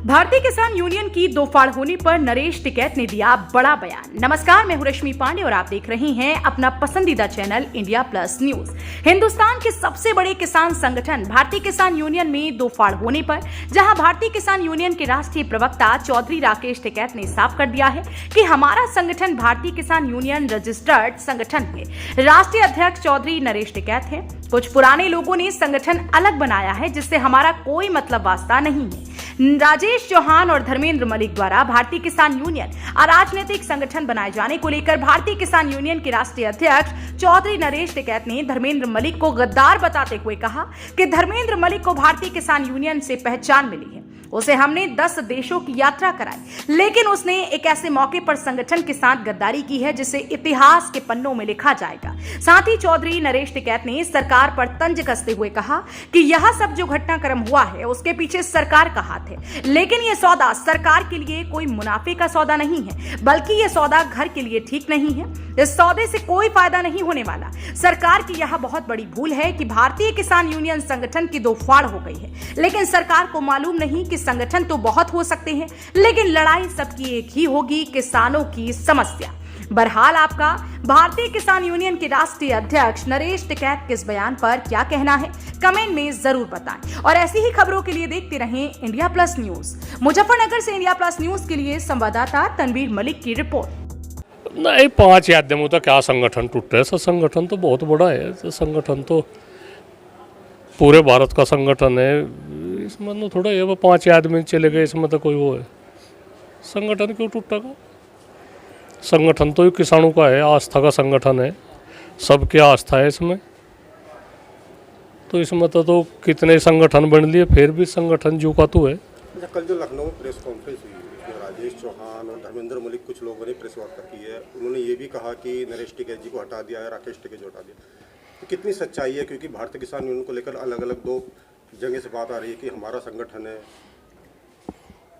भारतीय किसान यूनियन की दो फाड़ होने पर नरेश टिकैत ने दिया बड़ा बयान। नमस्कार, मैं हूं रश्मि पांडे और आप देख रहे हैं अपना पसंदीदा channel India plus news. Hindustan के सबसे बड़े किसान संगठन भारतीय किसान यूनियन में दो फाड़ होने पर जहां भारतीय किसान यूनियन के राष्ट्रीय प्रवक्ता चौधरी राकेश टिकैत ने साफ कर दिया है कि हमारा संगठन भारतीय किसान यूनियन रजिस्टर्ड संगठन है। राष्ट्रीय अध्यक्ष चौधरी नरेश टिकैत है। कुछ पुराने लोगों ने संगठन अलग बनाया है जिससे हमारा कोई मतलब वास्ता नहीं है। राजेश चौहान और धर्मेंद्र मलिक द्वारा भारतीय किसान यूनियन अराजनीतिक संगठन बनाए जाने को लेकर भारतीय किसान यूनियन के राष्ट्रीय अध्यक्ष चौधरी नरेश टिकैत ने धर्मेंद्र मलिक को गद्दार बताते हुए कहा कि धर्मेंद्र मलिक को भारतीय किसान यूनियन से पहचान मिली है। उसे हमने 10 देशों की यात्रा कराई, लेकिन उसने एक ऐसे मौके पर संगठन के साथ गद्दारी की है जिसे इतिहास के पन्नों में लिखा जाएगा। साथ ही चौधरी नरेश टिकैत ने सरकार पर तंज कसते हुए कहा कि यह सब जो घटनाक्रम हुआ है उसके पीछे सरकार का हाथ है, लेकिन यह सौदा सरकार के लिए कोई मुनाफे का सौदा नहीं है, बल्कि यह सौदा घर के लिए ठीक नहीं है। इस सौदे से कोई फायदा नहीं होने वाला। सरकार की यह बहुत बड़ी भूल है कि भारतीय किसान यूनियन संगठन की दो फाड़ हो गई है, लेकिन सरकार को मालूम नहीं कि संगठन तो बहुत हो सकते हैं, लेकिन लड़ाई सबकी एक ही होगी, किसानों की समस्या। बहरहाल आपका भारतीय किसान यूनियन के राष्ट्रीय अध्यक्ष नरेश टिकैत के इस बयान पर क्या कहना है, कमेंट में जरूर बताएं। और ऐसी ही खबरों के लिए देखते रहें इंडिया प्लस न्यूज। मुजफ्फरनगर से इंडिया प्लस न्यूज के लिए संवाददाता तनवीर मलिक की रिपोर्ट। नहीं, 5 आदमियों का क्या संगठन टूटे? संगठन तो बहुत बड़ा है। संगठन तो पूरे भारत का संगठन है। इसमें तो थोड़ा ये वो 5 आदमी चले गए, इसमें तो कोई वो है। संगठन क्यों टूटेगा? संगठन तो किसानों का है, आस्था का संगठन है, सबकी आस्था है इसमें। तो इसमें तो कितने संगठन बन लिए, फिर भी संगठन जो का तो है। कल जो लखनऊ में प्रेस कॉन्फ्रेंस हुई, राजेश चौहान और धर्मेंद्र मलिक कुछ लोगों ने प्रेस वार्ता की है, उन्होंने ये भी कहा कि नरेश टिकैत जी को हटा दिया है, राकेश टिकैत को हटा दिया। तो कितनी सच्चाई है? क्योंकि भारतीय किसान यूनियन को लेकर अलग अलग 2 जगह से बात आ रही है कि हमारा संगठन है।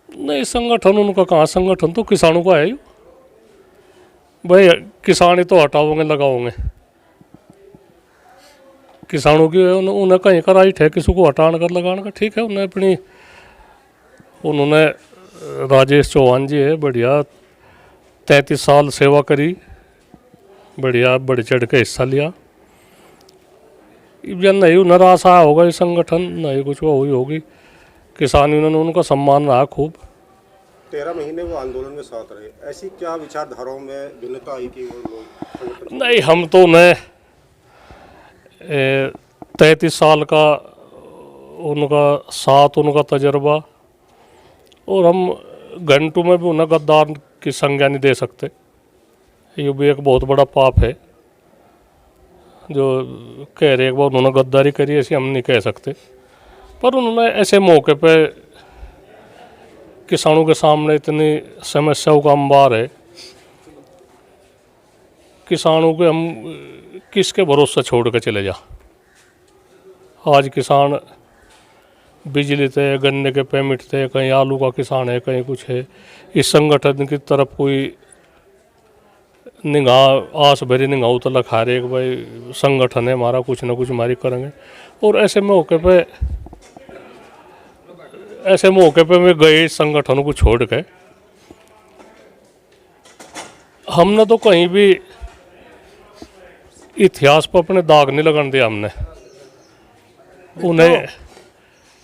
नहीं, संगठन उनका कहाँ? संगठन तो किसानों का है भाई। किसान ही तो हटाओगे लगाओगे, किसानों की उन्हें कहीं का राइट है किसी को हटाने कर लगाने का। ठीक है, उन्होंने राजेश चौहान जी है, बढ़िया 33 साल सेवा करी, बढ़िया बढ़ चढ़ के हिस्सा लिया। जब नहीं उन्हें आशा होगा ये संगठन नहीं कुछ हुई होगी। किसान यूनियन उनका सम्मान रहा खूब। 13 महीने वो आंदोलन में साथ रहे, ऐसी क्या विचारधाराओं में भिन्नता आई कि वो लोग? नहीं, हम तो उन्हें 33 साल का उनका साथ, उनका तजर्बा, और हम घंटों में भी उन्हें गद्दार की संज्ञा नहीं दे सकते। ये भी एक बहुत बड़ा पाप है। जो कह रहे एक बार उन्होंने गद्दारी करी, ऐसे हम नहीं कह सकते। पर उन्होंने ऐसे मौके पे किसानों के सामने इतनी समस्याओं का अंबार है, किसानों के हम किसके भरोसे छोड़ के चले जा। आज किसान बिजली थे, गन्ने के पेमेंट थे, कहीं आलू का किसान है, कहीं कुछ है। इस संगठन की तरफ कोई निगाह, आस भरी निगाह तो लखा रहे कि भाई संगठन है हमारा, कुछ ना कुछ हमारी करेंगे। और ऐसे मौके पे मैं गए इस संगठनों को छोड़ के। हमने तो कहीं भी इतिहास पर अपने दाग नहीं लगाने दिया। हमने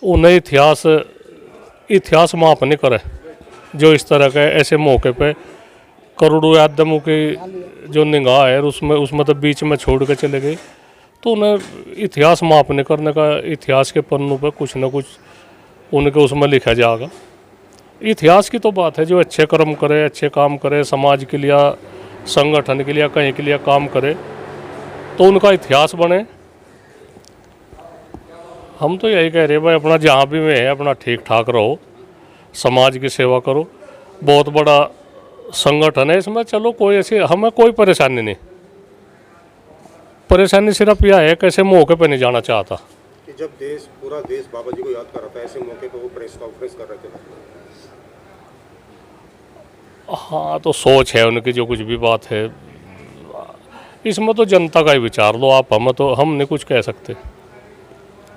उन्हें इतिहास माफ नहीं करे जो इस तरह के ऐसे मौके पे करोड़ों आदमों की जो निगाह है उसमें तो बीच में छोड़ के चले गए। तो उन्हें इतिहास माफ नहीं करने का, इतिहास के पन्नों पे कुछ ना कुछ उनके उसमें लिखा जाएगा। इतिहास की तो बात है, जो अच्छे कर्म करे, अच्छे काम करे, समाज के लिए, संगठन के लिए, कहीं के लिए काम करे तो उनका इतिहास बने। हम तो यही कह रहे हैं भाई, अपना जहाँ भी में है अपना ठीक ठाक रहो, समाज की सेवा करो। बहुत बड़ा संगठन है, इसमें चलो कोई ऐसी हमें कोई परेशानी नहीं। परेशानी सिर्फ यह है कैसे मौके पे नहीं जाना चाहता। कि जब पूरा देश बाबा जी को याद कर रहा था, ऐसे मौके पे वो प्रेस कॉन्फ्रेंस कर रहे थे। हाँ, तो सोच है उनकी, जो कुछ भी बात है इसमें तो जनता का ही विचार लो आप। हम नहीं कुछ कह सकते।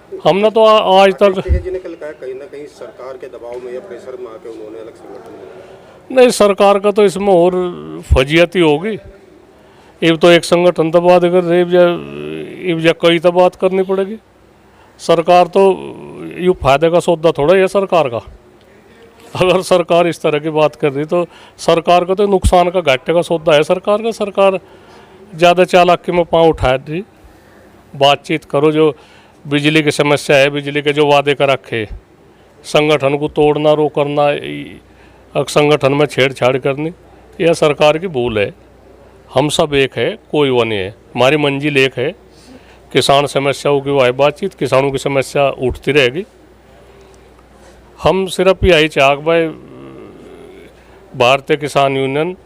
हमने तो आज तक राकेश टिकैत जी ने कल कहा कहीं ना कहीं सरकार के दबाव में या प्रेशर में आके उन्होंने अलग संगठन बनाया। नहीं, सरकार का तो इसमें और फजीयत ही होगी। अब तो एक संगठन तो बात कर रही है, कई तो बात करनी पड़ेगी। सरकार तो यूँ फायदे का सौदा थोड़ा ही है सरकार का। अगर सरकार इस तरह की बात कर रही तो सरकार का तो नुकसान का घाटे का सौदा है सरकार का। सरकार ज़्यादा चालाकी में पाँव उठा रही। बातचीत करो, जो बिजली की समस्या है, बिजली के जो वादे कर रखे, संगठन को तोड़ना, रो करना, संगठन में छेड़छाड़ करनी, यह सरकार की भूल है। हम सब एक है, कोई वो नहीं है। हमारी मंजिल एक है, किसान समस्याओं की वाह बातचीत, किसानों की समस्या उठती रहेगी। हम सिर्फ यही चाह भाई, भारतीय किसान यूनियन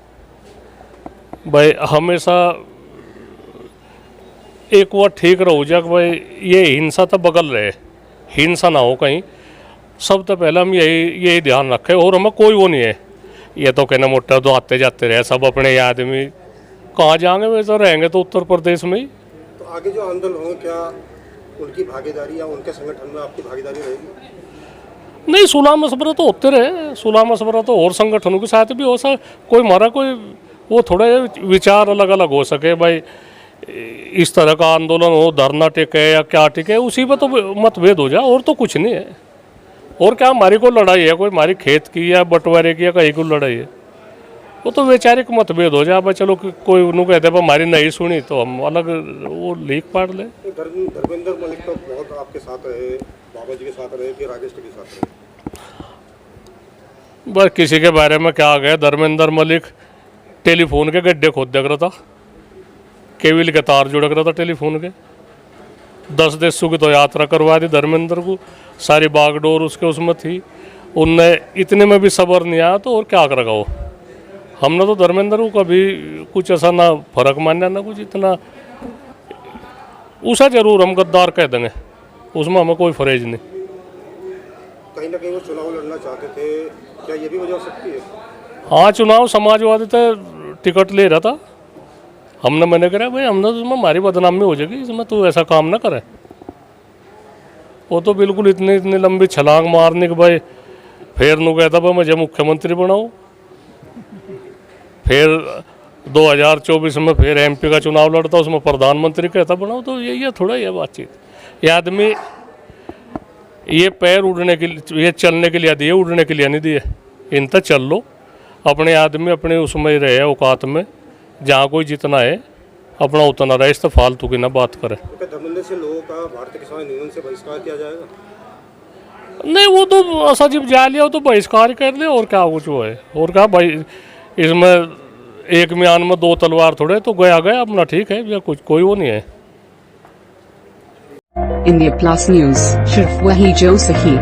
भाई हमेशा एक वो ठीक रहो जा भाई, ये हिंसा तो बगल रहे, हिंसा ना हो कहीं। सब तो पहले हम यही ध्यान रखें। और हमें कोई वो नहीं है, ये तो कहना मोटा तो आते जाते रहे सब अपने आदमी, कहाँ जाएंगे? वैसे रहेंगे तो उत्तर प्रदेश में ही। तो आगे जो आंदोलन होंगे, क्या उनकी भागीदारी या उनके संगठन में आपकी भागीदारी रहेगी? नहीं, सुलह मशवरा तो होते रहे। सुलह मशवरा तो और संगठनों के साथ भी हो सकता। कोई हमारा कोई वो थोड़ा विचार अलग अलग हो सके भाई, इस तरह का आंदोलन हो, धरना टिके या क्या टिके, उसी पर तो मतभेद हो जाए, और तो कुछ नहीं है। और क्या हमारी कोई लड़ाई है? कोई हमारी खेत की या बंटवारे की या कहीं को लड़ाई है? वो तो वैचारिक मतभेद हो जाए भाई। चलो कोई उन्होंने कहते हैं हमारी नहीं सुनी तो हम अलग वो लीक पाड़ ले। धर्मेंद्र मलिक तो बहुत आपके साथ रहे, बाबा जी के साथ रहे, कि राकेश टिकैत के साथ रहे? बस किसी के बारे में क्या गया। धर्मेंद्र मलिक टेलीफोन के गड्ढे खोद देख रहा था, केबल के तार जुड़क रहा था टेलीफोन के। 10 देशों की तो यात्रा करवा दी धर्मेंद्र को, सारी बागडोर उसके उसमें थी। उनने इतने में भी सब्र नहीं आया तो और क्या करेगा वो। हमने तो धर्मेंद्र को कभी कुछ ऐसा ना फर्क मानना ना कुछ इतना। उसे जरूर हम गद्दार कह देंगे, उसमें हमें कोई फरेज नहीं। कहीं ना कहीं वो चुनाव लड़ना चाहते थे, क्या ये भी वजह हो सकती है? हाँ, चुनाव समाजवादी तो टिकट ले रहा था। हमने मैंने करा भाई, हमने तो हमारी बदनामी हो जाएगी इसमें, तो ऐसा काम ना करे। वो तो बिल्कुल इतनी लंबी छलांग मारने के भाई, फिर नु कहता भाई मुझे मुख्यमंत्री बनाओ। फिर 2024 में फिर MP का चुनाव लड़ता, उसमें प्रधानमंत्री कहता बनाओ। तो ये थोड़ा ही है बातचीत। ये आदमी ये पैर उड़ने के लिए, ये चलने के लिए दिए, उड़ने के लिए नहीं दिए। इन तक चल लो, अपने आदमी अपने उसमें रहे औकात में, जहाँ कोई जितना है अपना उतना रहे। इस तो फालतू की ना बात करे। धर्मेंद्र से लोगों का भारतीय किसान यूनियन से बहिष्कार किया जाएगा? नहीं, वो तो ऐसा जब जा लिया तो बहिष्कार कर ले, और क्या कुछ वो है। और क्या भाई, इसमें एक म्यान में 2 तलवार थोड़े, तो गया अपना ठीक है, या कुछ कोई वो नहीं है। इंडिया प्लस न्यूज, सिर्फ वही जो सही।